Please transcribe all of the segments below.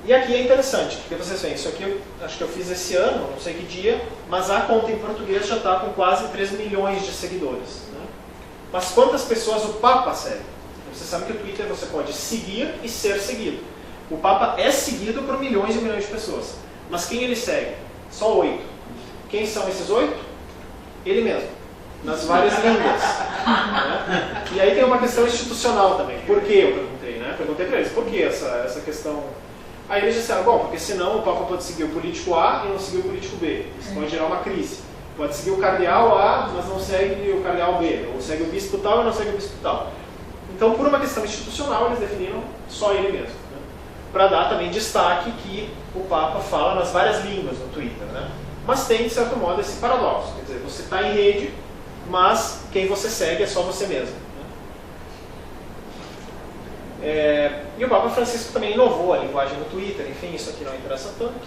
E aqui é interessante, porque vocês veem, isso aqui eu acho que eu fiz esse ano, não sei que dia, mas a conta em português já está com quase 3 milhões de seguidores. Né? Mas quantas pessoas o Papa segue? Você sabe que o Twitter você pode seguir e ser seguido. O Papa é seguido por milhões e milhões de pessoas. Mas quem ele segue? Só 8. Quem são esses 8? Ele mesmo, nas várias línguas. Né? E aí tem uma questão institucional também. Por que eu perguntei? Né? Perguntei para eles, por que essa questão... Aí eles disseram, bom, porque senão o Papa pode seguir o político A e não seguir o político B. Isso pode gerar uma crise. Pode seguir o cardeal A, mas não segue o cardeal B. Ou segue o bispo tal e não segue o bispo tal. Então, por uma questão institucional, eles definiram só ele mesmo. Né? Para dar também destaque que o Papa fala nas várias línguas no Twitter. Né? Mas tem, de certo modo, esse paradoxo. Quer dizer, você está em rede, mas quem você segue é só você mesmo. E o Papa Francisco também inovou a linguagem no Twitter, enfim, isso aqui não interessa tanto.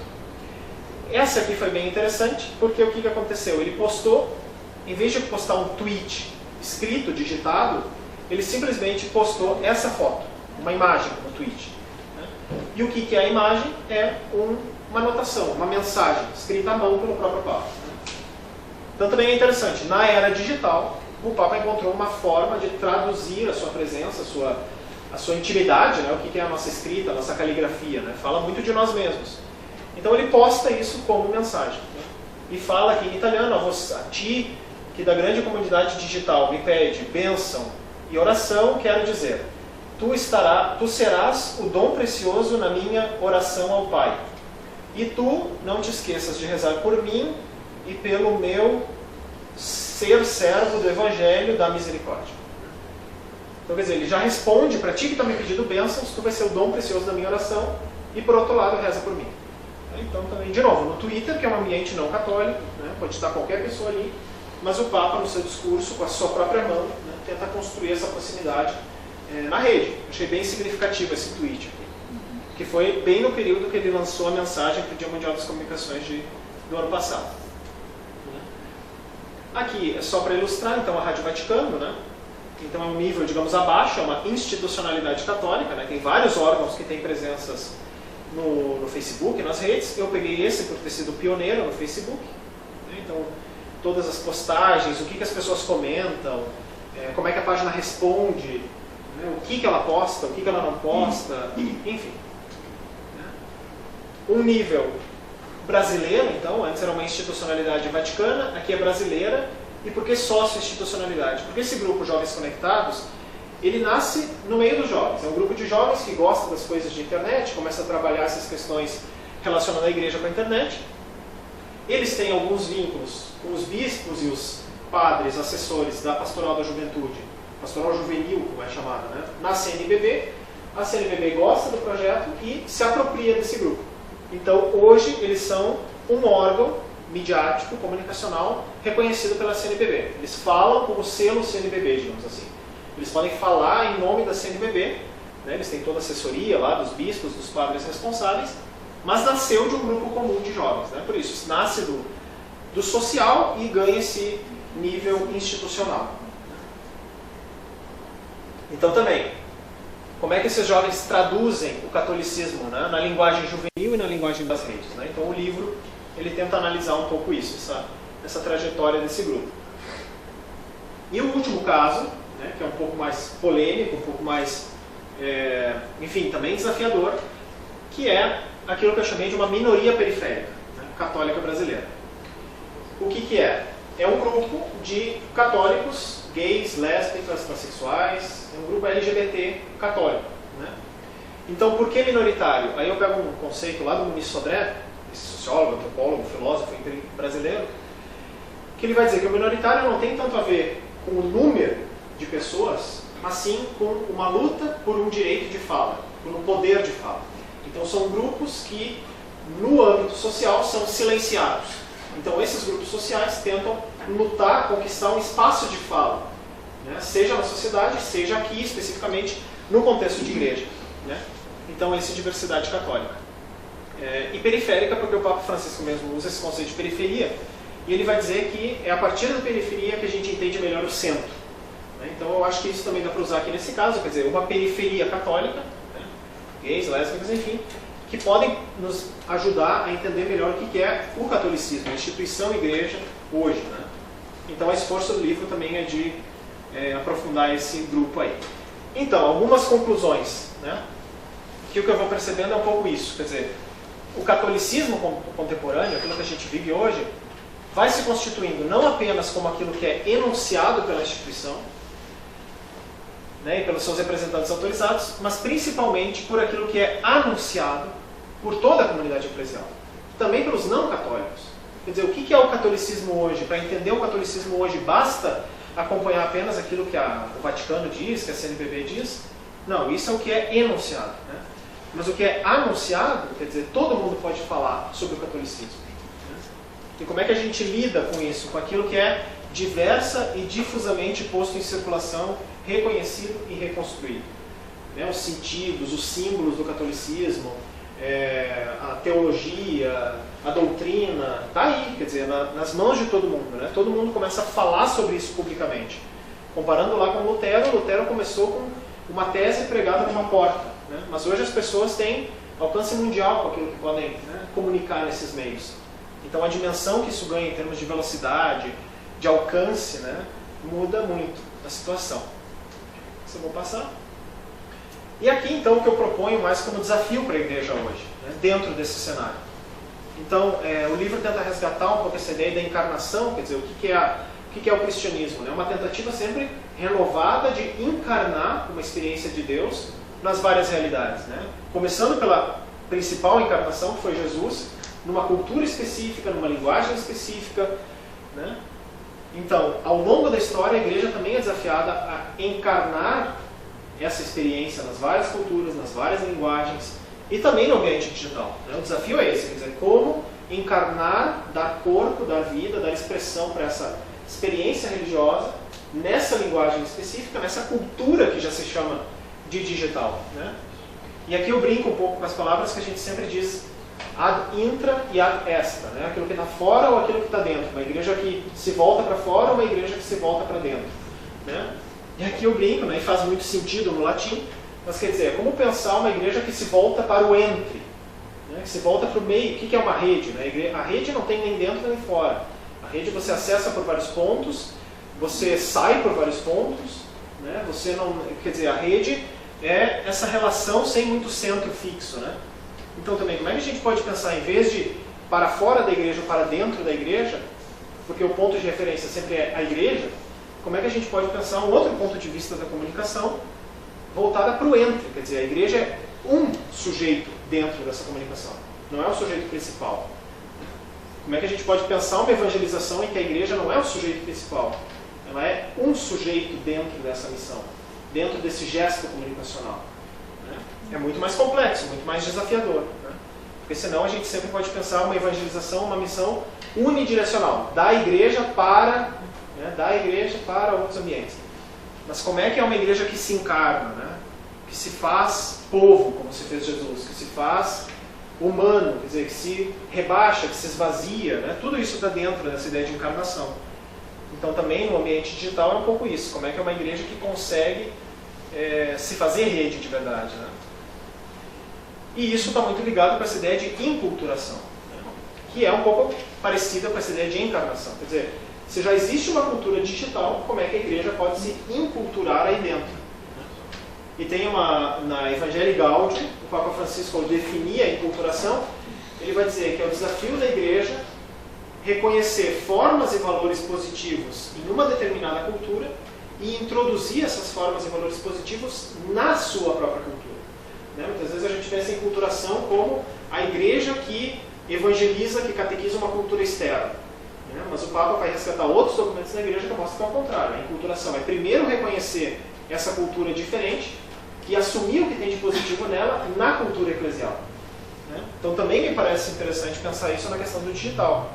Essa aqui foi bem interessante, porque o que aconteceu? Ele postou, em vez de postar um tweet escrito, digitado, ele simplesmente postou essa foto, uma imagem no tweet. Né? E o que é a imagem? É uma anotação, uma mensagem, escrita à mão pelo próprio Papa. Né? Então também é interessante, na era digital, o Papa encontrou uma forma de traduzir a sua presença, a sua intimidade, né? O que é a nossa escrita, a nossa caligrafia, né? Fala muito de nós mesmos. Então ele posta isso como mensagem. Né? E fala aqui em italiano, a ti, que da grande comunidade digital me pede bênção e oração, quero dizer, tu serás o dom precioso na minha oração ao Pai. E tu não te esqueças de rezar por mim e pelo meu ser servo do Evangelho da Misericórdia. Então, quer dizer, ele já responde para ti que está me pedindo bênçãos, tu vai ser o dom precioso da minha oração, e por outro lado, reza por mim. Então, também, de novo, no Twitter, que é um ambiente não católico, né, pode estar qualquer pessoa ali, mas o Papa, no seu discurso, com a sua própria mão, né, tenta construir essa proximidade na rede. Achei bem significativo esse tweet aqui, que foi bem no período que ele lançou a mensagem para o Dia Mundial das Comunicações do ano passado. Aqui é só para ilustrar, então, a Rádio Vaticano, né? Então é um nível, digamos, abaixo, é uma institucionalidade católica, né? Tem vários órgãos que têm presenças no Facebook, nas redes. Eu peguei esse por ter sido pioneiro no Facebook. Né? Então, todas as postagens, o que as pessoas comentam, como é que a página responde, né? O que ela posta, o que ela não posta, enfim. Um nível brasileiro, então, antes era uma institucionalidade vaticana, aqui é brasileira. E por que sócio-institucionalidade? Porque esse grupo Jovens Conectados, ele nasce no meio dos jovens. É um grupo de jovens que gosta das coisas de internet, começa a trabalhar essas questões relacionando a igreja com a internet. Eles têm alguns vínculos com os bispos e os padres, assessores da Pastoral da Juventude, Pastoral Juvenil, como é chamada, né? Na CNBB. A CNBB gosta do projeto e se apropria desse grupo. Então, hoje, eles são um órgão midiático, comunicacional, reconhecido pela CNBB. Eles falam com o selo CNBB, digamos assim. Eles podem falar em nome da CNBB, né? Eles têm toda a assessoria lá dos bispos, dos padres responsáveis, mas nasceu de um grupo comum de jovens. Né? Por isso, nasce do social e ganha esse nível institucional. Então também, como é que esses jovens traduzem o catolicismo, né? Na linguagem juvenil e na linguagem das redes? Né? Então o livro ele tenta analisar um pouco isso, essa trajetória desse grupo. E o último caso, né, que é um pouco mais polêmico, um pouco mais, enfim, também desafiador, que é aquilo que eu chamei de uma minoria periférica, né, católica brasileira. O que é? É um grupo de católicos, gays, lésbicas, transexuais, é um grupo LGBT católico. Né? Então, por que minoritário? Aí eu pego um conceito lá do Muniz Sodré, esse sociólogo, antropólogo, filósofo brasileiro, que ele vai dizer que o minoritário não tem tanto a ver com o número de pessoas, mas sim com uma luta por um direito de fala, por um poder de fala. Então são grupos que, no âmbito social, são silenciados. Então esses grupos sociais tentam lutar, conquistar um espaço de fala, né? Seja na sociedade, seja aqui especificamente no contexto de igreja. Né? Então essa é diversidade católica. E periférica, porque o Papa Francisco mesmo usa esse conceito de periferia, e ele vai dizer que é a partir da periferia que a gente entende melhor o centro. Né? Então eu acho que isso também dá para usar aqui nesse caso, quer dizer, uma periferia católica, né? Gays, lésbicas, enfim, que podem nos ajudar a entender melhor o que é o catolicismo, a instituição igreja hoje, né? Então, o esforço do livro também é de aprofundar esse grupo aí. Então, algumas conclusões, né? Que o que eu vou percebendo é um pouco isso, quer dizer, o catolicismo contemporâneo, aquilo que a gente vive hoje, vai se constituindo não apenas como aquilo que é enunciado pela instituição, né, e pelos seus representantes autorizados, mas principalmente por aquilo que é anunciado por toda a comunidade eclesial, também pelos não católicos. Quer dizer, o que é o catolicismo hoje? Para entender o catolicismo hoje, basta acompanhar apenas aquilo que o Vaticano diz, que a CNBB diz? Não, isso é o que é enunciado, né? Mas o que é anunciado, quer dizer, todo mundo pode falar sobre o catolicismo. Né? E como é que a gente lida com isso? Com aquilo que é diversa e difusamente posto em circulação, reconhecido e reconstruído. Né? Os sentidos, os símbolos do catolicismo, a teologia, a doutrina, está aí, quer dizer, nas mãos de todo mundo. Né? Todo mundo começa a falar sobre isso publicamente. Comparando lá com Lutero começou com uma tese pregada numa porta. Né? Mas hoje as pessoas têm alcance mundial com aquilo que podem, né, comunicar nesses meios. Então a dimensão que isso ganha em termos de velocidade, de alcance, né, muda muito a situação. Isso eu vou passar. E aqui então o que eu proponho mais como desafio para a igreja hoje, né, dentro desse cenário. Então o livro tenta resgatar um pouco essa ideia da encarnação, quer dizer, o que é o cristianismo? Né? Uma tentativa sempre renovada de encarnar uma experiência de Deus nas várias realidades. Né? Começando pela principal encarnação, que foi Jesus, numa cultura específica, numa linguagem específica. Né? Então, ao longo da história, a igreja também é desafiada a encarnar essa experiência nas várias culturas, nas várias linguagens e também no ambiente digital. Né? O desafio é esse, quer dizer, como encarnar, dar corpo, dar vida, dar expressão para essa experiência religiosa nessa linguagem específica, nessa cultura que já se chama de digital. Né? E aqui eu brinco um pouco com as palavras que a gente sempre diz ad intra e ad extra, né? Aquilo que está fora ou aquilo que está dentro. Uma igreja que se volta para fora ou uma igreja que se volta para dentro. Né? E aqui eu brinco, né? E faz muito sentido no latim, mas quer dizer, é como pensar uma igreja que se volta para o entre, né? Que se volta para o meio. O que é uma rede? Né? A rede não tem nem dentro nem fora. A rede você acessa por vários pontos, você sai por vários pontos, né? Você não, quer dizer, a rede é essa relação sem muito centro fixo, né? Então também, como é que a gente pode pensar, em vez de para fora da igreja ou para dentro da igreja, porque o ponto de referência sempre é a igreja, como é que a gente pode pensar um outro ponto de vista da comunicação voltada para o entre, quer dizer, a igreja é um sujeito dentro dessa comunicação, não é o sujeito principal. Como é que a gente pode pensar uma evangelização em que a igreja não é o sujeito principal, ela é um sujeito dentro dessa missão, dentro desse gesto comunicacional. Né? É muito mais complexo, muito mais desafiador. Né? Porque senão a gente sempre pode pensar uma evangelização, uma missão unidirecional, da igreja para outros ambientes. Mas como é que é uma igreja que se encarna, né? Que se faz povo, como se fez Jesus, que se faz humano, quer dizer, que se rebaixa, que se esvazia, né? Tudo isso está dentro dessa ideia de encarnação. Então também no ambiente digital é um pouco isso, como é que é uma igreja que consegue se fazer rede de verdade. Né? E isso está muito ligado com essa ideia de inculturação, né? Que é um pouco parecida com essa ideia de encarnação. Quer dizer, se já existe uma cultura digital, como é que a igreja pode se inculturar aí dentro? E tem na Evangelii Gaudium, o Papa Francisco, ao definir a inculturação, ele vai dizer que é o desafio da igreja reconhecer formas e valores positivos em uma determinada cultura e introduzir essas formas e valores positivos na sua própria cultura. Né? Muitas vezes a gente pensa em inculturação como a igreja que evangeliza, que catequiza uma cultura externa. Né? Mas o Papa vai resgatar outros documentos da igreja que mostram que é o contrário. A inculturação é primeiro reconhecer essa cultura diferente e assumir o que tem de positivo nela na cultura eclesial. Né? Então também me parece interessante pensar isso na questão do digital.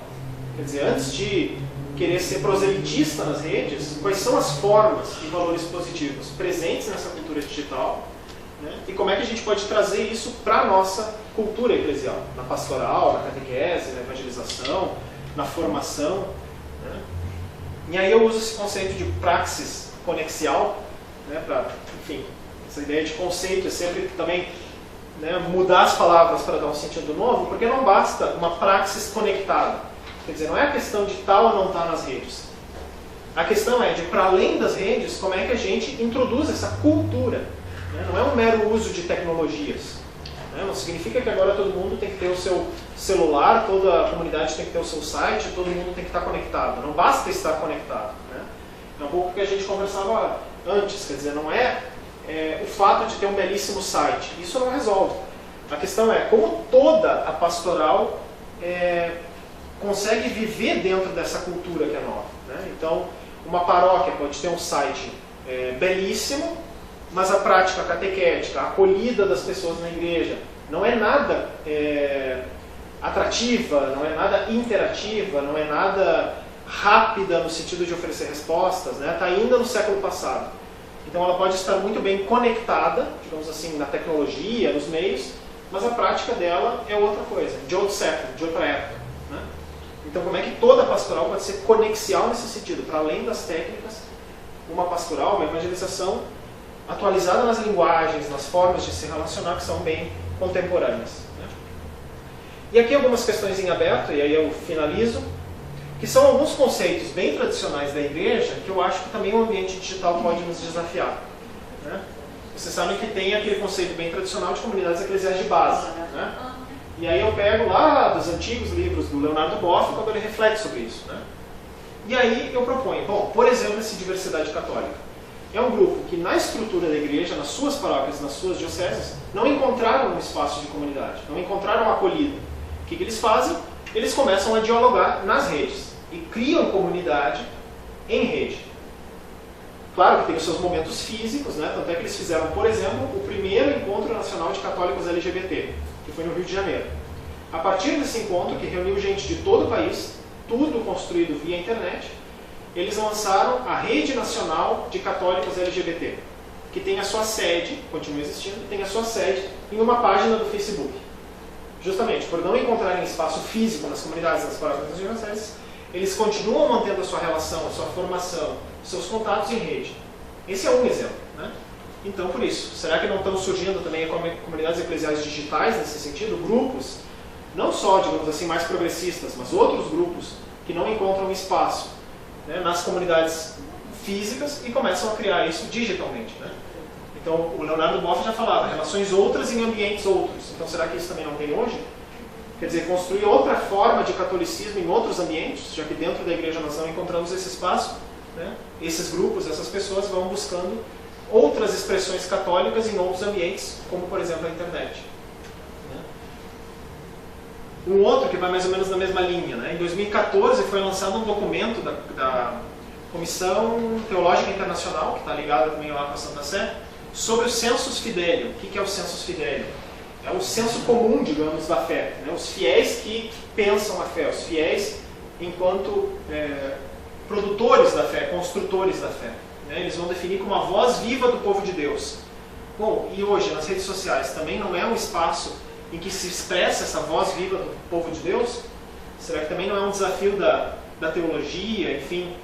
Quer dizer, antes de querer ser proselitista nas redes, quais são as formas e valores positivos presentes nessa cultura digital, né? E como é que a gente pode trazer isso para a nossa cultura eclesial, na pastoral, na catequese, na evangelização, na formação. Né? E aí eu uso esse conceito de praxis conexial, né, para, enfim, essa ideia de conceito é sempre também né, mudar as palavras para dar um sentido novo, porque não basta uma praxis conectada. Quer dizer, não é a questão de estar ou não estar nas redes. A questão é de, para além das redes, como é que a gente introduz essa cultura. Né? Não é um mero uso de tecnologias. Né? Não significa que agora todo mundo tem que ter o seu celular, toda a comunidade tem que ter o seu site, todo mundo tem que estar conectado. Não basta estar conectado. Né? É um pouco o que a gente conversava antes. Quer dizer, não é o fato de ter um belíssimo site. Isso não resolve. A questão é como toda a pastoral consegue viver dentro dessa cultura que é nova. Né? Então, uma paróquia pode ter um site belíssimo, mas a prática catequética, a acolhida das pessoas na igreja, não é nada atrativa, não é nada interativa, não é nada rápida no sentido de oferecer respostas, né? Está ainda no século passado. Então ela pode estar muito bem conectada, digamos assim, na tecnologia, nos meios, mas a prática dela é outra coisa, de outro século, de outra época. Né? Então como é que toda pastoral pode ser conexial nesse sentido? Para além das técnicas, uma pastoral, uma evangelização atualizada nas linguagens, nas formas de se relacionar que são bem contemporâneas. Né? E aqui algumas questões em aberto, e aí eu finalizo, que são alguns conceitos bem tradicionais da igreja que eu acho que também o ambiente digital pode nos desafiar. Né? Vocês sabem que tem aquele conceito bem tradicional de comunidades eclesiais de base. Né? E aí eu pego lá dos antigos livros do Leonardo Boff quando ele reflete sobre isso. Né? E aí eu proponho, bom, por exemplo, esse Diversidade Católica. É um grupo que na estrutura da igreja, nas suas paróquias, nas suas dioceses, não encontraram um espaço de comunidade, não encontraram acolhida. O que eles fazem? Eles começam a dialogar nas redes e criam comunidade em rede. Claro que tem os seus momentos físicos, né? Tanto é que eles fizeram, por exemplo, o primeiro encontro nacional de católicos LGBT, que foi no Rio de Janeiro. A partir desse encontro, que reuniu gente de todo o país, tudo construído via internet, eles lançaram a Rede Nacional de Católicos LGBT, que tem a sua sede, continua existindo, tem a sua sede em uma página do Facebook. Justamente por não encontrarem espaço físico nas comunidades, nas paróquias das dioceses, eles continuam mantendo a sua relação, a sua formação, seus contatos em rede. Esse é um exemplo. Né? Então, por isso, será que não estão surgindo também comunidades eclesiais digitais nesse sentido? Grupos, não só, digamos assim, mais progressistas, mas outros grupos que não encontram espaço, né, nas comunidades físicas e começam a criar isso digitalmente. Né? Então, o Leonardo Boff já falava, relações outras em ambientes outros. Então, será que isso também não tem hoje? Quer dizer, construir outra forma de catolicismo em outros ambientes, já que dentro da igreja nós não encontramos esse espaço, né? Esses grupos, essas pessoas vão buscando outras expressões católicas em outros ambientes, como, por exemplo, a internet. Um outro que vai mais ou menos na mesma linha. Né? Em 2014 foi lançado um documento da Comissão Teológica Internacional, que está ligada também lá com a Santa Sé, sobre o sensus fidelium. O que é o sensus fidelium? É o senso comum, digamos, da fé. Né? Os fiéis que pensam a fé, os fiéis enquanto produtores da fé, construtores da fé. Né? Eles vão definir como a voz viva do povo de Deus. Bom, e hoje nas redes sociais também não é um espaço em que se expressa essa voz viva do povo de Deus? Será que também não é um desafio da teologia, enfim,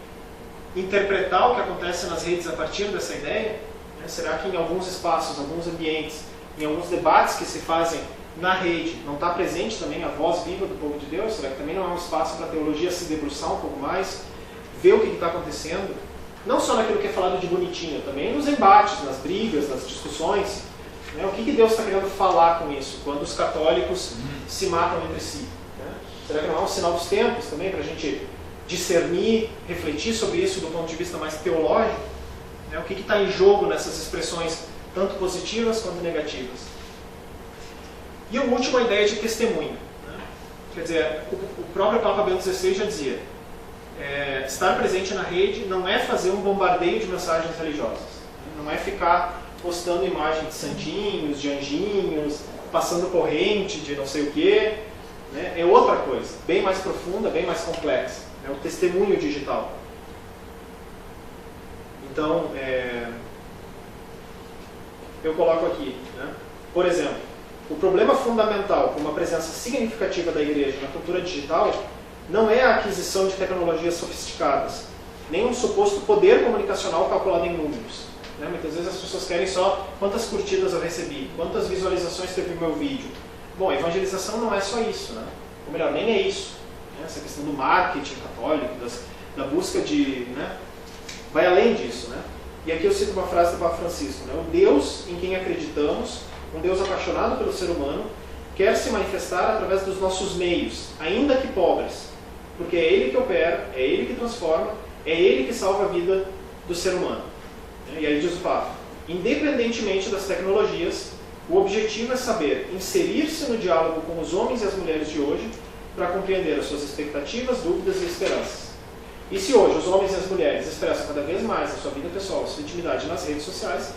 interpretar o que acontece nas redes a partir dessa ideia? Né? Será que em alguns espaços, alguns ambientes, em alguns debates que se fazem na rede, não está presente também a voz viva do povo de Deus? Será que também não é um espaço para a teologia se debruçar um pouco mais, ver o que está acontecendo? Não só naquilo que é falado de bonitinho, também nos embates, nas brigas, nas discussões. Né? O que Deus está querendo falar com isso, quando os católicos se matam entre si? Né? Será que não é um sinal dos tempos também, para a gente discernir, refletir sobre isso do ponto de vista mais teológico? Né? O que está em jogo nessas expressões, tanto positivas quanto negativas? E o último, a ideia de testemunho. Né? Quer dizer, o próprio Papa Bento XVI já dizia, estar presente na rede não é fazer um bombardeio de mensagens religiosas, né? Não é ficar postando imagens de santinhos, de anjinhos, passando corrente de não sei o quê, né? É outra coisa, bem mais profunda, bem mais complexa. É o testemunho digital. Então, eu coloco aqui, né? Por exemplo, o problema fundamental para uma presença significativa da igreja na cultura digital não é a aquisição de tecnologias sofisticadas, nem um suposto poder comunicacional calculado em números. né? Muitas vezes as pessoas querem só quantas curtidas eu recebi, quantas visualizações teve o meu vídeo. Bom, a evangelização não é só isso, né? Ou melhor, nem é isso. Né? Essa questão do marketing católico, da busca de... Né? Vai além disso, né? E aqui eu cito uma frase do Papa Francisco, né? O Deus em quem acreditamos, um Deus apaixonado pelo ser humano, quer se manifestar através dos nossos meios, ainda que pobres, porque é Ele que opera, é Ele que transforma, é Ele que salva a vida do ser humano. E aí diz o Papa, independentemente das tecnologias, o objetivo é saber inserir-se no diálogo com os homens e as mulheres de hoje para compreender as suas expectativas, dúvidas e esperanças. E se hoje os homens e as mulheres expressam cada vez mais a sua vida pessoal, a sua intimidade nas redes sociais,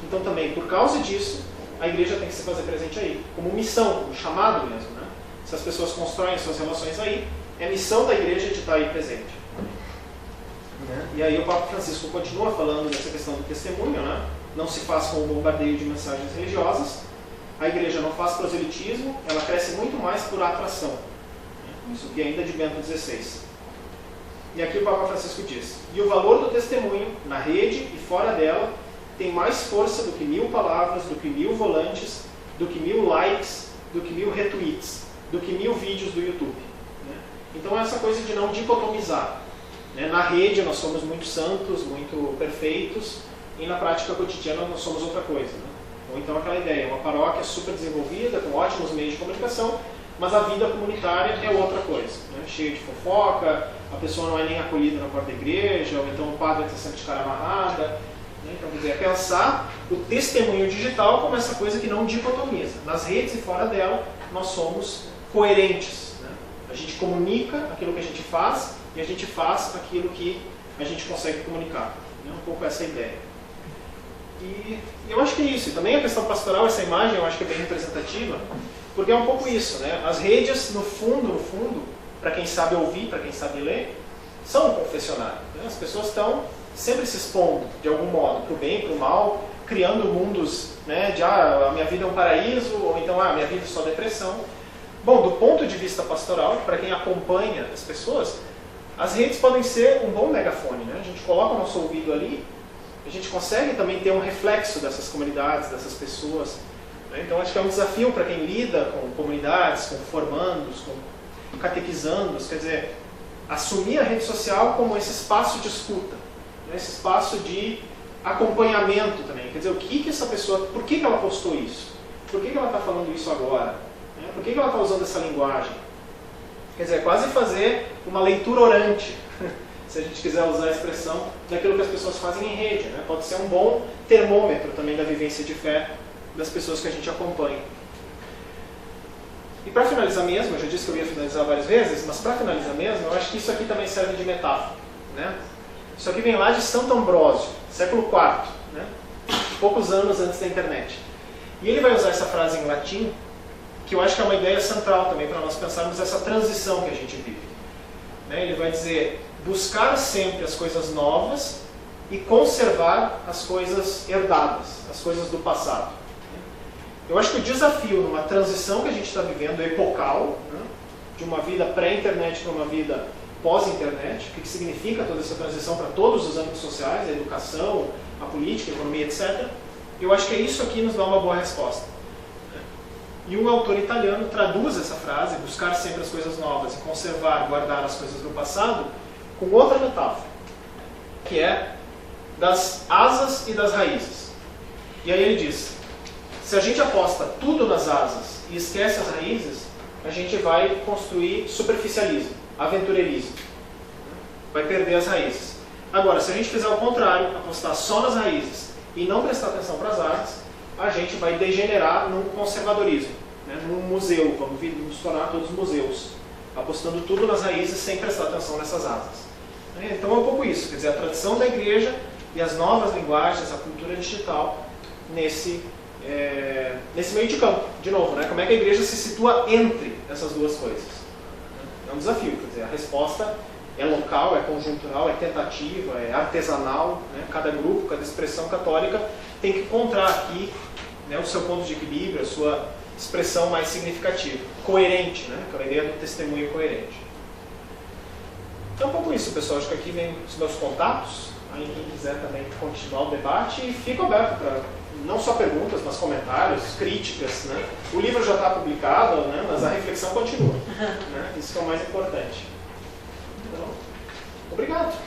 então também por causa disso, a igreja tem que se fazer presente aí, como missão, como chamado mesmo. Né? Se as pessoas constroem suas relações aí, é missão da igreja de estar aí presente. E aí o Papa Francisco continua falando dessa questão do testemunho, né? Não se faz com o bombardeio de mensagens religiosas, a igreja não faz proselitismo, ela cresce muito mais por atração. Isso que ainda de Bento XVI. E aqui o Papa Francisco diz, e o valor do testemunho, na rede e fora dela, tem mais força do que 1000 palavras, do que 1000 volantes, do que 1000 likes, do que 1000 retweets, do que 1000 vídeos do YouTube. Né? Então é essa coisa de não dicotomizar. Né? Na rede nós somos muito santos, muito perfeitos, e na prática cotidiana nós somos outra coisa. Né? Ou então aquela ideia, uma paróquia super desenvolvida, com ótimos meios de comunicação, mas a vida comunitária é outra coisa, né? Cheia de fofoca, a pessoa não é nem acolhida na porta da igreja, ou então o padre está sempre de cara amarrada. Né? Então, quer dizer, é pensar o testemunho digital como essa coisa que não dicotomiza. Nas redes e fora dela, nós somos coerentes. Né? A gente comunica aquilo que a gente faz e a gente faz aquilo que a gente consegue comunicar. Né? Um pouco essa ideia. E eu acho que é isso. E também a questão pastoral, essa imagem eu acho que é bem representativa, porque é um pouco isso, né? As redes, no fundo, para quem sabe ouvir, para quem sabe ler, são um confessionário. Né? As pessoas estão sempre se expondo, de algum modo, para o bem, para o mal, criando mundos, né, de a minha vida é um paraíso, ou então a minha vida é só depressão. Bom, do ponto de vista pastoral, para quem acompanha as pessoas, as redes podem ser um bom megafone. Né? A gente coloca o nosso ouvido ali, a gente consegue também ter um reflexo dessas comunidades, dessas pessoas. Então acho que é um desafio para quem lida com comunidades, com formandos, com catequizandos, quer dizer, assumir a rede social como esse espaço de escuta, né? Esse espaço de acompanhamento também. Quer dizer, o que essa pessoa, por que ela postou isso? Por que ela está falando isso agora? Né? Por que ela está usando essa linguagem? Quer dizer, quase fazer uma leitura orante, se a gente quiser usar a expressão, daquilo que as pessoas fazem em rede. Né? Pode ser um bom termômetro também da vivência de fé das pessoas que a gente acompanha. E para finalizar mesmo, eu já disse que eu ia finalizar várias vezes, mas para finalizar mesmo, eu acho que isso aqui também serve de metáfora. Né? Isso aqui vem lá de Santo Ambrósio, século IV, né? Poucos anos antes da internet. E ele vai usar essa frase em latim, que eu acho que é uma ideia central também para nós pensarmos essa transição que a gente vive. Né? Ele vai dizer, buscar sempre as coisas novas e conservar as coisas herdadas, as coisas do passado. Eu acho que o desafio numa transição que a gente está vivendo, epocal, né, de uma vida pré-internet para uma vida pós-internet, o que significa toda essa transição para todos os âmbitos sociais, a educação, a política, a economia, etc. Eu acho que é isso aqui nos dá uma boa resposta. E um autor italiano traduz essa frase, buscar sempre as coisas novas e conservar, guardar as coisas do passado, com outra metáfora, que é das asas e das raízes. E aí ele diz, se a gente aposta tudo nas asas e esquece as raízes, a gente vai construir superficialismo, aventureirismo. Vai perder as raízes. Agora, se a gente fizer o contrário, apostar só nas raízes e não prestar atenção para as asas, a gente vai degenerar num conservadorismo, né? Num museu, vamos nos tornar todos museus, apostando tudo nas raízes sem prestar atenção nessas asas. Então é um pouco isso, quer dizer, a tradição da igreja e as novas linguagens, a cultura digital, nesse meio de campo, de novo, né? Como é que a igreja se situa entre essas duas coisas? É um desafio, quer dizer, a resposta é local, é conjuntural, é tentativa, é artesanal, né? Cada grupo, cada expressão católica tem que encontrar aqui, né, o seu ponto de equilíbrio, a sua expressão mais significativa, coerente, né? Aquela ideia do testemunho coerente. Então, um pouco isso, pessoal. Acho que aqui vem os meus contatos. Aí quem quiser também continuar o debate, e fico aberto para não só perguntas, mas comentários, críticas. Né? O livro já está publicado, né? Mas a reflexão continua. Né? Isso que é o mais importante. Então, obrigado.